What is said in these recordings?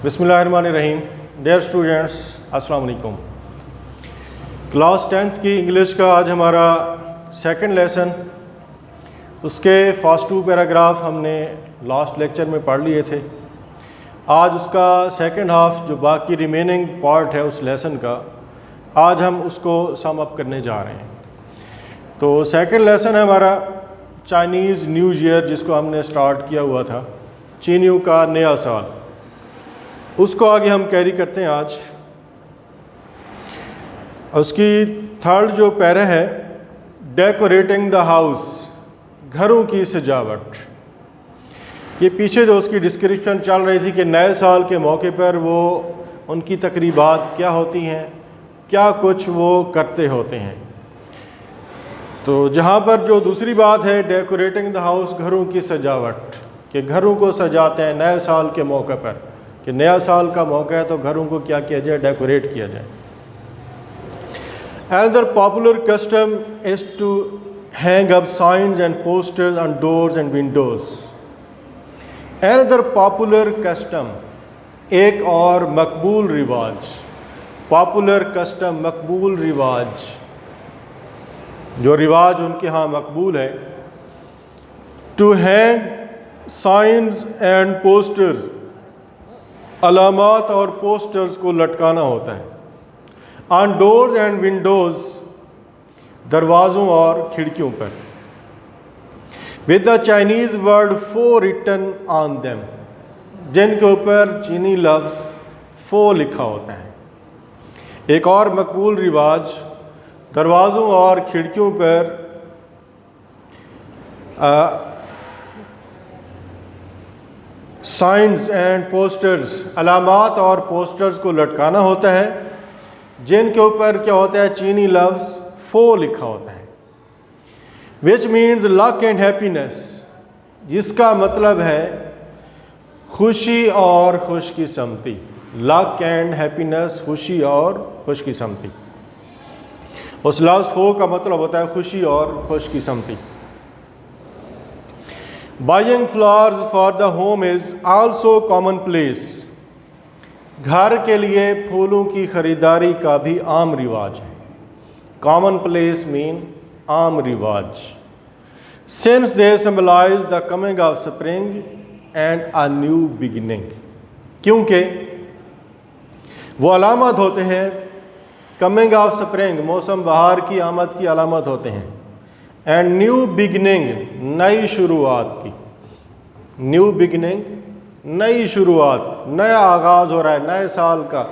بسم اللہ الرحمن الرحیم. ڈیئر اسٹوڈنٹس السلام علیکم. کلاس 10th کی انگلش کا آج ہمارا سیکنڈ لیسن. اس کے فرسٹ 2 پیراگراف ہم نے لاسٹ لیکچر میں پڑھ لیے تھے. آج اس کا سیکنڈ ہاف جو باقی ریمیننگ پارٹ ہے اس لیسن کا، آج ہم اس کو سم اپ کرنے جا رہے ہیں. تو سیکنڈ لیسن ہے ہمارا چائنیز نیو ایئر، جس کو ہم نے سٹارٹ کیا ہوا تھا، چینیوں کا نیا سال. اس کو آگے ہم کیری کرتے ہیں آج. اس کی تھرڈ جو پیرا ہے، ڈیکوریٹنگ دا ہاؤس، گھروں کی سجاوٹ. یہ پیچھے جو اس کی ڈسکرپشن چل رہی تھی کہ نئے سال کے موقع پر وہ ان کی تقریبات کیا ہوتی ہیں، کیا کچھ وہ کرتے ہوتے ہیں. تو جہاں پر جو دوسری بات ہے ڈیکوریٹنگ دا ہاؤس، گھروں کی سجاوٹ، کہ گھروں کو سجاتے ہیں نئے سال کے موقع پر، کہ نیا سال کا موقع ہے تو گھروں کو کیا کیا جائے، ڈیکوریٹ کیا جائے. Another popular custom is to hang up signs and posters on doors and windows. Another popular custom، ایک اور مقبول رواج. Popular custom، مقبول رواج، جو رواج ان کے ہاں مقبول ہے. To hang signs and posters، علامات اور پوسٹرز کو لٹکانا ہوتا ہے. آن ڈورز اینڈ ونڈوز، دروازوں اور کھڑکیوں پر. ود دا چائنیز ورڈ فو ریٹن آن دیم، جن کے اوپر چینی لفظ فو لکھا ہوتا ہے. ایک اور مقبول رواج، دروازوں اور کھڑکیوں پر سائنز اینڈ پوسٹرز، علامات اور پوسٹرز کو لٹکانا ہوتا ہے، جن کے اوپر کیا ہوتا ہے، چینی لفظ فو لکھا ہوتا ہے. Which means luck and happiness, جس کا مطلب ہے خوشی اور خوش قسمتی. لک اینڈ ہیپینس، خوشی اور خوش قسمتی. اس لفظ فو کا مطلب ہوتا ہے خوشی اور خوش قسمتی. Buying flowers for the home is also commonplace. گھر کے لیے پھولوں کی خریداری کا بھی عام رواج ہے. Common place mean عام رواج. Since they symbolize the coming of spring and a new beginning. کیونکہ وہ علامت ہوتے ہیں coming of spring، موسم بہار کی آمد کی علامت ہوتے ہیں. اینڈ نیو بگننگ، نئی شروعات کی. نیو بگننگ، نئی شروعات، نیا آغاز ہو رہا ہے نئے سال کا،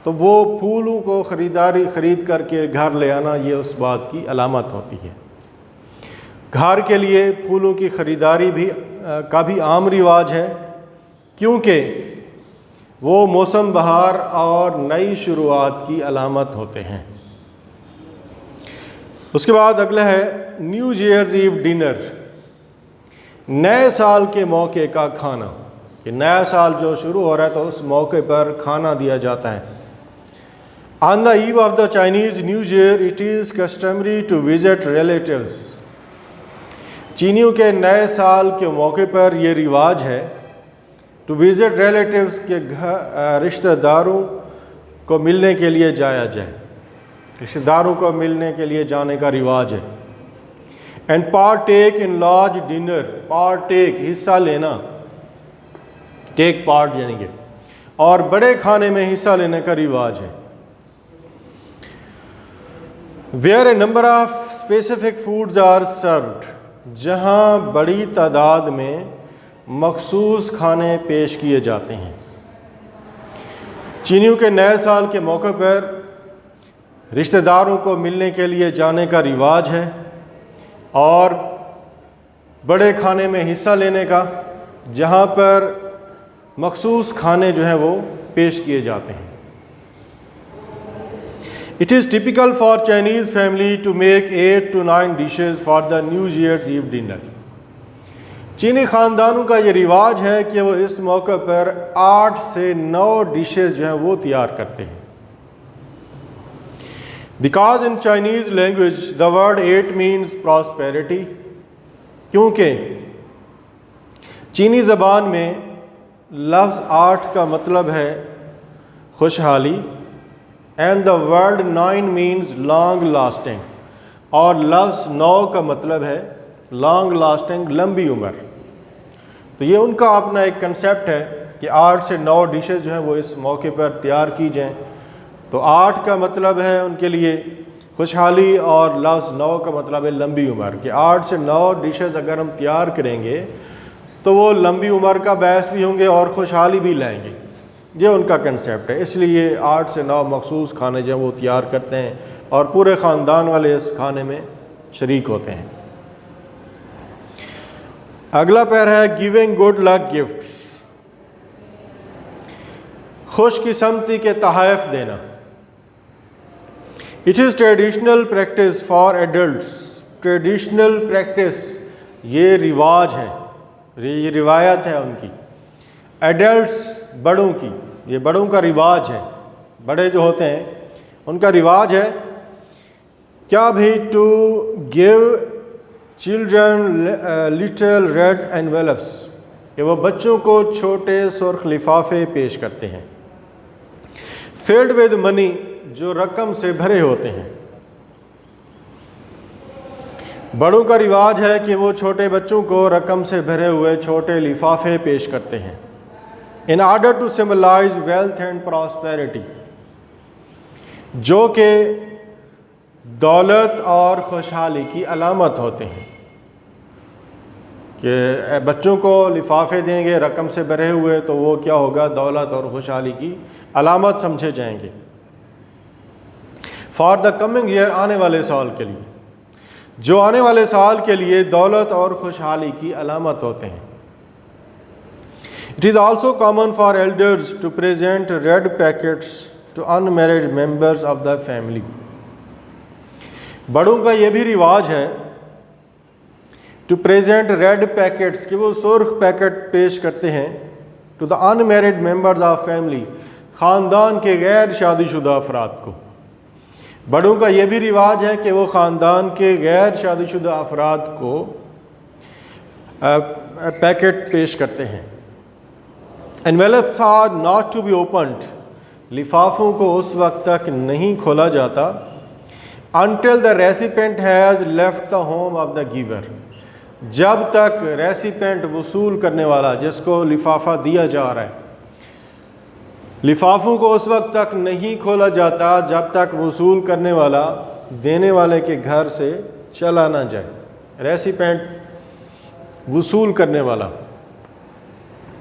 تو وہ پھولوں کو خرید کر کے گھر لے آنا، یہ اس بات کی علامت ہوتی ہے. گھر کے لیے پھولوں کی خریداری کا بھی عام رواج ہے، کیونکہ وہ موسم بہار اور نئی شروعات کی علامت ہوتے ہیں. اس کے بعد اگلا ہے نیو ایئرز ایو ڈنر، نئے سال کے موقع کا کھانا. کہ نیا سال جو شروع ہو رہا ہے تو اس موقع پر کھانا دیا جاتا ہے. On the eve of the Chinese new year it is customary to visit relatives. چینیوں کے نئے سال کے موقع پر یہ رواج ہے ٹو وزٹ ریلیٹیوز، کے رشتہ داروں کو ملنے کے لیے جایا جائے. رشتہ داروں کو ملنے کے لیے جانے کا رواج ہے. اینڈ پارٹیک ان لارج ڈنر، پارٹیک حصہ لینا، ٹیک پارٹ یعنی کہ، اور بڑے کھانے میں حصہ لینے کا رواج ہے. Where a number of specific foods are served, جہاں بڑی تعداد میں مخصوص کھانے پیش کیے جاتے ہیں. چینیوں کے نئے سال کے موقع پر رشتہ داروں کو ملنے کے لیے جانے کا رواج ہے اور بڑے کھانے میں حصہ لینے کا، جہاں پر مخصوص کھانے جو ہیں وہ پیش کیے جاتے ہیں. It is typical for Chinese family to make 8 to 9 dishes for the New Year's Eve dinner. چینی خاندانوں کا یہ رواج ہے کہ وہ اس موقع پر 8 سے 9 ڈشز جو ہیں وہ تیار کرتے ہیں. Because in Chinese language the word 8 means prosperity. کیونکہ چینی زبان میں لفظ 8 کا مطلب ہے خوشحالی، and the word 9 means long lasting, اور لفظ 9 کا مطلب ہے لانگ لاسٹنگ، لمبی عمر۔ تو یہ ان کا اپنا ایک کنسیپٹ ہے کہ 8 سے 9 ڈشز جو ہیں وہ اس موقع پر تیار کی جائیں۔ تو 8 کا مطلب ہے ان کے لیے خوشحالی، اور لفظ 9 کا مطلب ہے لمبی عمر، کہ 8 سے 9 ڈشز اگر ہم تیار کریں گے تو وہ لمبی عمر کا باعث بھی ہوں گے اور خوشحالی بھی لائیں گے۔ یہ ان کا کنسیپٹ ہے، اس لیے 8 سے 9 مخصوص کھانے جو ہیں وہ تیار کرتے ہیں اور پورے خاندان والے اس کھانے میں شریک ہوتے ہیں۔ اگلا پیرا ہے گیونگ گڈ لک گفٹس، خوش قسمتی کے تحائف دینا۔ It is traditional practice for adults, traditional practice یہ رواج ہے، یہ روایت ہے ان کی، ایڈلٹس بڑوں کی، یہ بڑوں کا رواج ہے، بڑے جو ہوتے ہیں ان کا رواج ہے کیا بھی، to give children little red envelopes, کہ وہ بچوں کو چھوٹے سرخ لفافے پیش کرتے ہیں، فلڈ ود منی، جو رقم سے بھرے ہوتے ہیں۔ بڑوں کا رواج ہے کہ وہ چھوٹے بچوں کو رقم سے بھرے ہوئے چھوٹے لفافے پیش کرتے ہیں، in order to symbolize wealth and prosperity، جو کہ دولت اور خوشحالی کی علامت ہوتے ہیں، کہ بچوں کو لفافے دیں گے رقم سے بھرے ہوئے تو وہ کیا ہوگا، دولت اور خوشحالی کی علامت سمجھے جائیں گے۔ فار دا کمنگ ایئر، آنے والے سال کے لیے، جو آنے والے سال کے لیے دولت اور خوشحالی کی علامت ہوتے ہیں۔ It is also common for elders to present red packets to unmarried members of the family۔ بڑوں کا یہ بھی رواج ہے to present red packets، کہ وہ سرخ پیکٹ پیش کرتے ہیں to the unmarried members of family، خاندان کے غیر شادی شدہ افراد کو۔ بڑوں کا یہ بھی رواج ہے کہ وہ خاندان کے غیر شادی شدہ افراد کو پیکٹ پیش کرتے ہیں۔ envelopes are not to be opened، لفافوں کو اس وقت تک نہیں کھولا جاتا until the recipient has left the home of the giver، جب تک ریسیپینٹ وصول کرنے والا، جس کو لفافہ دیا جا رہا ہے، لفافوں کو اس وقت تک نہیں کھولا جاتا جب تک وصول کرنے والا دینے والے کے گھر سے چلا نہ جائے۔ ریسیپینٹ وصول کرنے والا،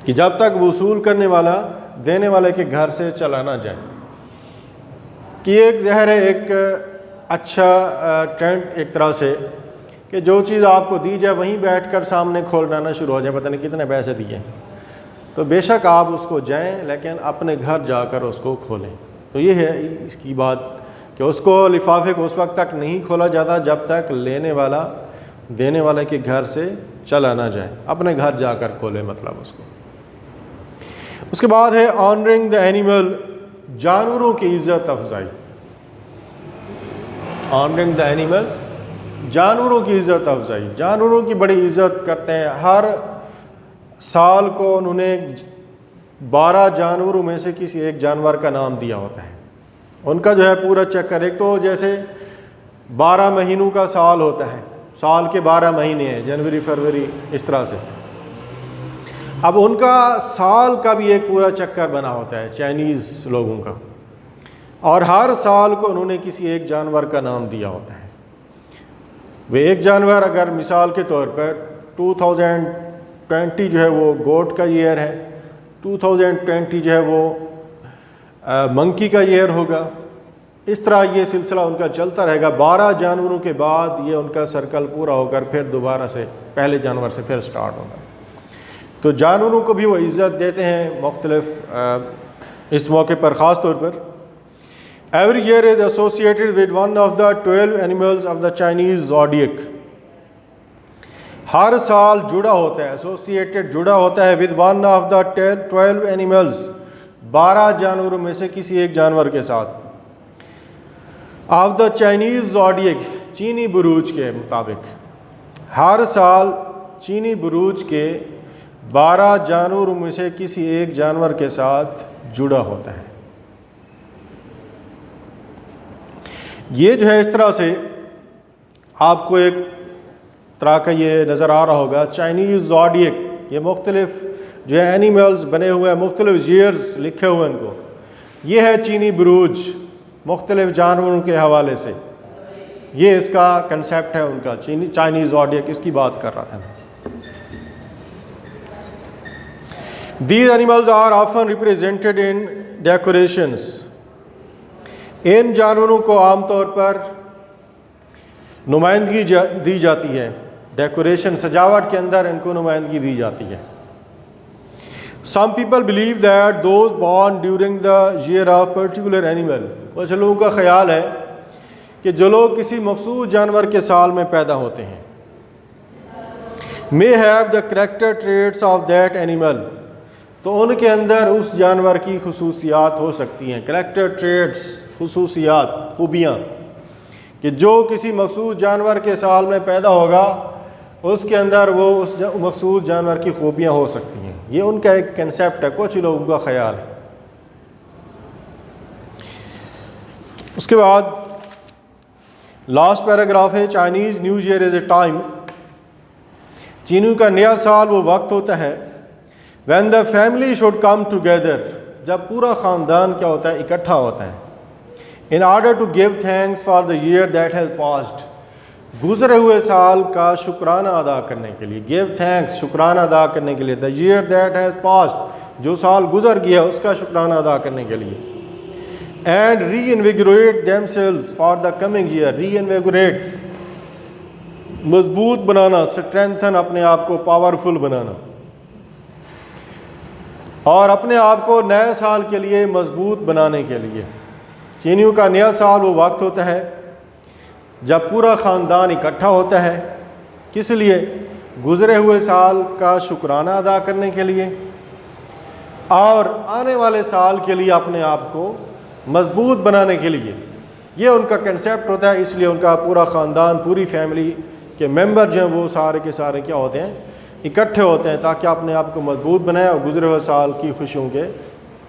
کہ جب تک وصول کرنے والا دینے والے کے گھر سے چلا نہ جائے، کہ ایک ظاہر ہے ایک اچھا ٹرینڈ ایک طرح سے، کہ جو چیز آپ کو دی جائے وہیں بیٹھ کر سامنے کھولنا نہ شروع ہو جائے، پتہ نہیں کتنے پیسے دیے، تو بے شک آپ اس کو جائیں لیکن اپنے گھر جا کر اس کو کھولیں۔ تو یہ ہے اس کی بات، کہ اس کو لفافے کو اس وقت تک نہیں کھولا جاتا جب تک لینے والا دینے والے کے گھر سے چلا نہ جائے، اپنے گھر جا کر کھولے مطلب اس کو۔ اس کے بعد ہے آنرنگ دا اینیمل، جانوروں کی عزت افزائی۔ آنرنگ دا اینیمل، جانوروں کی عزت افزائی، جانوروں کی بڑی عزت کرتے ہیں۔ ہر سال کو انہوں نے 12 جانوروں میں سے کسی ایک جانور کا نام دیا ہوتا ہے، ان کا جو ہے پورا چکر، ایک تو جیسے 12 مہینوں کا سال ہوتا ہے، سال کے 12 مہینے ہیں، جنوری فروری اس طرح سے، اب ان کا سال کا بھی ایک پورا چکر بنا ہوتا ہے چائنیز لوگوں کا، اور ہر سال کو انہوں نے کسی ایک جانور کا نام دیا ہوتا ہے۔ وہ ایک جانور اگر مثال کے طور پر 2020 جو ہے وہ گوٹ کا ایئر ہے، 2020 جو ہے وہ منکی کا ایئر ہوگا، اس طرح یہ سلسلہ ان کا چلتا رہے گا۔ 12 جانوروں کے بعد یہ ان کا سرکل پورا ہو کر پھر دوبارہ سے پہلے جانور سے پھر سٹارٹ ہوگا۔ تو جانوروں کو بھی وہ عزت دیتے ہیں مختلف اس موقع پر خاص طور پر۔ Every year is associated with one of the 12 animals of the Chinese zodiac۔ ہر سال جڑا ہوتا ہے، ایسوسیٹڈ جڑا ہوتا ہے with one of the 12 animals، 12 جانوروں میں سے کسی ایک جانور کے ساتھ، of the Chinese zodiac، چینی بروج کے مطابق۔ ہر سال چینی بروج کے 12 جانوروں میں سے کسی ایک جانور کے ساتھ جڑا ہوتا ہے۔ یہ جو ہے اس طرح سے آپ کو ایک طرح کا یہ نظر آ رہا ہوگا، چائنیز زوڈیک، یہ مختلف جو ہے اینیملز بنے ہوئے ہیں، مختلف ایئرز لکھے ہوئے ان کو، یہ ہے چینی بروج، مختلف جانوروں کے حوالے سے، یہ اس کا کنسیپٹ ہے ان کا، چائنیز زوڈیک، اس کی بات کر رہا تھا۔ These animals are often represented in decorations. ان جانوروں کو عام طور پر نمائندگی دی جاتی ہے، ڈیکوریشن، سجاوٹ کے اندر ان کو نمائندگی دی جاتی ہے۔ Some people believe that those born during the year of particular animal، کچھ لوگوں کا خیال ہے کہ جو لوگ کسی مخصوص جانور کے سال میں پیدا ہوتے ہیں may have the character traits of that animal، تو ان کے اندر اس جانور کی خصوصیات ہو سکتی ہیں، کریکٹر ٹریٹس، خصوصیات، خوبیاں، کہ جو کسی مخصوص جانور کے سال میں پیدا ہوگا اس کے اندر وہ اس مخصوص جانور کی خوبیاں ہو سکتی ہیں۔ یہ ان کا ایک کنسیپٹ ہے، کچھ لوگوں کا خیال ہے۔ اس کے بعد لاسٹ پیراگراف ہے، Chinese new year is a time, چینیوں کا نیا سال وہ وقت ہوتا ہے when the family should come together، جب پورا خاندان کیا ہوتا ہے، اکٹھا ہوتا ہے، in order to give thanks for the year that has passed، گزرے ہوئے سال کا شکرانہ ادا کرنے کے لیے، give thanks، شکرانہ ادا کرنے کے لیے، the year that has passed، جو سال گزر گیا اس کا شکرانہ ادا کرنے کے لیے، and reinvigorate themselves for the coming year، reinvigorate، مضبوط بنانا، strengthen، اپنے آپ کو پاورفل بنانا، اور اپنے آپ کو نئے سال کے لیے مضبوط بنانے کے لیے۔ چینیوں کا نیا سال وہ وقت ہوتا ہے جب پورا خاندان اکٹھا ہوتا ہے، کس لیے؟ گزرے ہوئے سال کا شکرانہ ادا کرنے کے لیے اور آنے والے سال کے لیے اپنے آپ کو مضبوط بنانے کے لیے۔ یہ ان کا کنسیپٹ ہوتا ہے، اس لیے ان کا پورا خاندان، پوری فیملی کے ممبر جو ہیں وہ سارے کے سارے کیا ہوتے ہیں، اکٹھے ہوتے ہیں تاکہ اپنے آپ کو مضبوط بنائیں اور گزرے ہوئے سال کی خوشیوں کے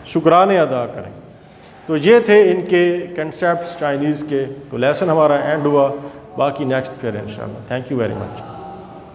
شکرانے ادا کریں۔ تو یہ تھے ان کے کنسیپٹس چائنیز کے۔ تو لیسن ہمارا اینڈ ہوا، باقی نیکسٹ پھر انشاءاللہ۔ Thank you very much.